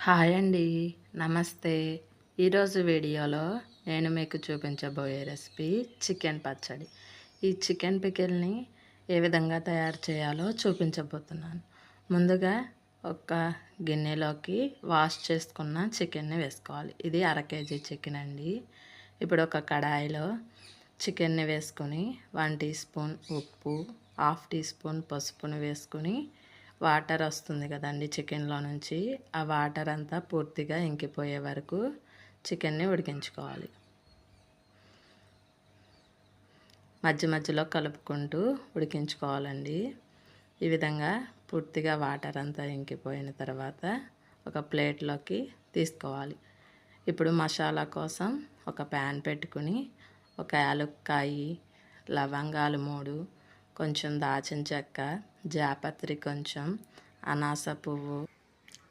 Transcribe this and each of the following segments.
Hi అండి. నమస్తే. ఈరోజు వీడియోలో నేను మీకు చూపించబోయే రెసిపీ చికెన్ పచ్చడి. ఈ చికెన్ పికిల్ని ఏ విధంగా తయారు చేయాలో చూపించబోతున్నాను. ముందుగా ఒక గిన్నెలోకి వాష్ చేసుకున్న చికెన్ని వేసుకోవాలి. ఇది అర కేజీ చికెన్ అండి. ఇప్పుడు ఒక కడాయిలో చికెన్ని వేసుకొని 1 టీ స్పూన్ ఉప్పు, హాఫ్ టీ స్పూన్ పసుపును వేసుకొని వాటర్ వస్తుంది కదండి చికెన్లో నుంచి, ఆ వాటర్ అంతా పూర్తిగా ఇంకిపోయే వరకు చికెన్ని ఉడికించుకోవాలి. మధ్య మధ్యలో కలుపుకుంటూ ఉడికించుకోవాలండి. ఈ విధంగా పూర్తిగా వాటర్ అంతా ఇంకిపోయిన తర్వాత ఒక ప్లేట్లోకి తీసుకోవాలి. ఇప్పుడు మసాలా కోసం ఒక ప్యాన్ పెట్టుకుని ఒక యాలక్కాయి, లవంగాలు 3, కొంచెం దాచిన చెక్క, జాపత్రి కొంచెం, అనాస పువ్వు,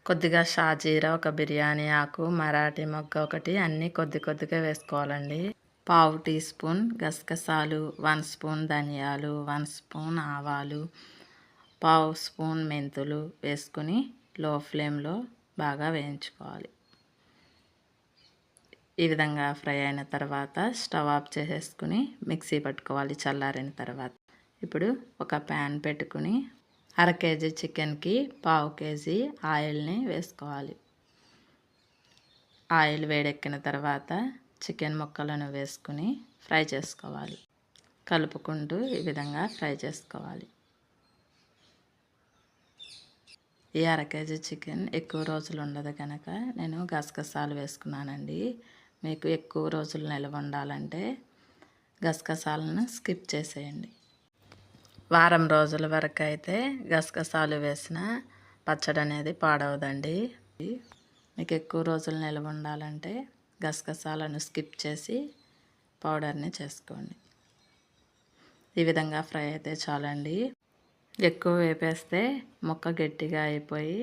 కొద్దిగా షాజీరా, ఒక బిర్యానీ ఆకు, మరాఠీ మొగ్గ ఒకటి, అన్నీ కొద్ది కొద్దిగా వేసుకోవాలండి. పావు టీ స్పూన్ గసగసాలు, 1 స్పూన్ ధనియాలు, 1 స్పూన్ ఆవాలు, పావు స్పూన్ మెంతులు వేసుకుని లో ఫ్లేమ్లో బాగా వేయించుకోవాలి. ఈ విధంగా ఫ్రై అయిన తర్వాత స్టవ్ ఆఫ్ చేసేసుకుని మిక్సీ పట్టుకోవాలి చల్లారిన తర్వాత. ఇప్పుడు ఒక ప్యాన్ పెట్టుకుని అర కేజీ చికెన్కి పావు కేజీ ఆయిల్ని వేసుకోవాలి. ఆయిల్ వేడెక్కిన తర్వాత చికెన్ ముక్కలను వేసుకుని ఫ్రై చేసుకోవాలి. కలుపుకుంటూ ఈ విధంగా ఫ్రై చేసుకోవాలి. ఈ అర కేజీ చికెన్ ఎక్కువ రోజులు ఉండదు కనుక నేను గసగసాలు వేసుకున్నానండి. మీకు ఎక్కువ రోజులు నిల్వ ఉండాలంటే గసగసాలను స్కిప్ చేసేయండి. వారం రోజుల వరకు అయితే గసగసాలు వేసిన పచ్చడి అనేది పాడవదండి. మీకు ఎక్కువ రోజులు నిల్వ ఉండాలంటే గసగసాలను స్కిప్ చేసి పౌడర్ని చేసుకోండి. ఈ విధంగా ఫ్రై అయితే చాలండి. ఎక్కువ వేపేస్తే ముక్క గట్టిగా అయిపోయి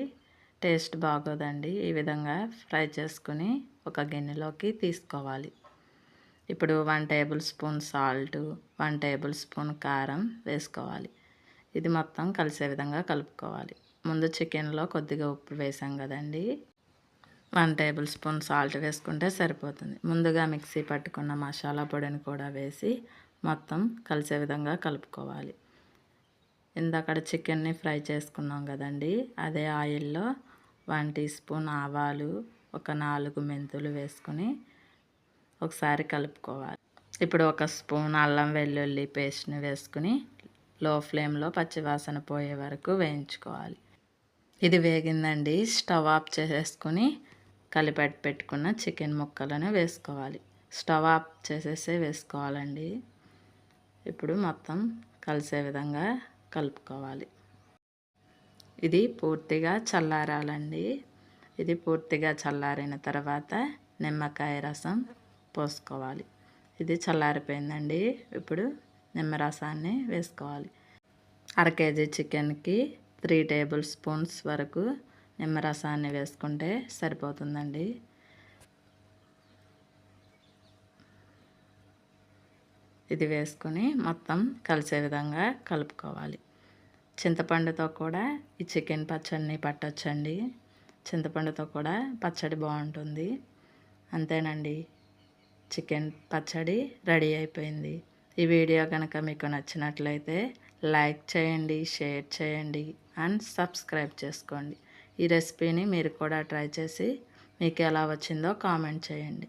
టేస్ట్ బాగోదండి. ఈ విధంగా ఫ్రై చేసుకుని ఒక గిన్నెలోకి తీసుకోవాలి. ఇప్పుడు 1 table spoon salt, 1 table spoon కారం వేసుకోవాలి. ఇది మొత్తం కలిసే విధంగా కలుపుకోవాలి. ముందు చికెన్లో కొద్దిగా ఉప్పు వేసాం కదండి, 1 టేబుల్ స్పూన్ సాల్ట్ వేసుకుంటే సరిపోతుంది. ముందుగా మిక్సీ పట్టుకున్న మసాలా పొడిని కూడా వేసి మొత్తం కలిసే విధంగా కలుపుకోవాలి. ఇందాక చికెన్ని ఫ్రై చేసుకున్నాం కదండి, అదే ఆయిల్లో 1 టీ స్పూన్ ఆవాలు, ఒక 4 మెంతులు వేసుకొని ఒకసారి కలుపుకోవాలి. ఇప్పుడు ఒక స్పూన్ అల్లం వెల్లుల్లి పేస్ట్ని వేసుకుని లో ఫ్లేమ్లో పచ్చివాసన పోయే వరకు వేయించుకోవాలి. ఇది వేగిందండి. స్టవ్ ఆఫ్ చేసేసుకుని కలిపెట్టి పెట్టుకున్న చికెన్ ముక్కలను వేసుకోవాలి. స్టవ్ ఆఫ్ చేసేసే వేసుకోవాలండి. ఇప్పుడు మొత్తం కలిసే విధంగా కలుపుకోవాలి. ఇది పూర్తిగా చల్లారాలండి. ఇది పూర్తిగా చల్లారిన తర్వాత నిమ్మకాయ రసం పోసుకోవాలి. ఇది చల్లారిపోయిందండి. ఇప్పుడు నిమ్మరసాన్ని వేసుకోవాలి. అర కేజీ చికెన్కి 3 టేబుల్ స్పూన్స్ వరకు నిమ్మరసాన్ని వేసుకుంటే సరిపోతుందండి. ఇది వేసుకొని మొత్తం కలిసే విధంగా కలుపుకోవాలి. చింతపండుతో కూడా ఈ చికెన్ పచ్చడిని పట్టొచ్చండి. చింతపండుతో కూడా పచ్చడి బాగుంటుంది. అంతేనండి, చికెన్ పచ్చడి రెడీ అయిపోయింది. ఈ వీడియో కనుక మీకు నచ్చినట్లయితే లైక్ చేయండి, షేర్ చేయండి అండ్ సబ్స్క్రైబ్ చేసుకోండి. ఈ రెసిపీని మీరు కూడా ట్రై చేసి మీకు ఎలా వచ్చిందో కామెంట్ చేయండి.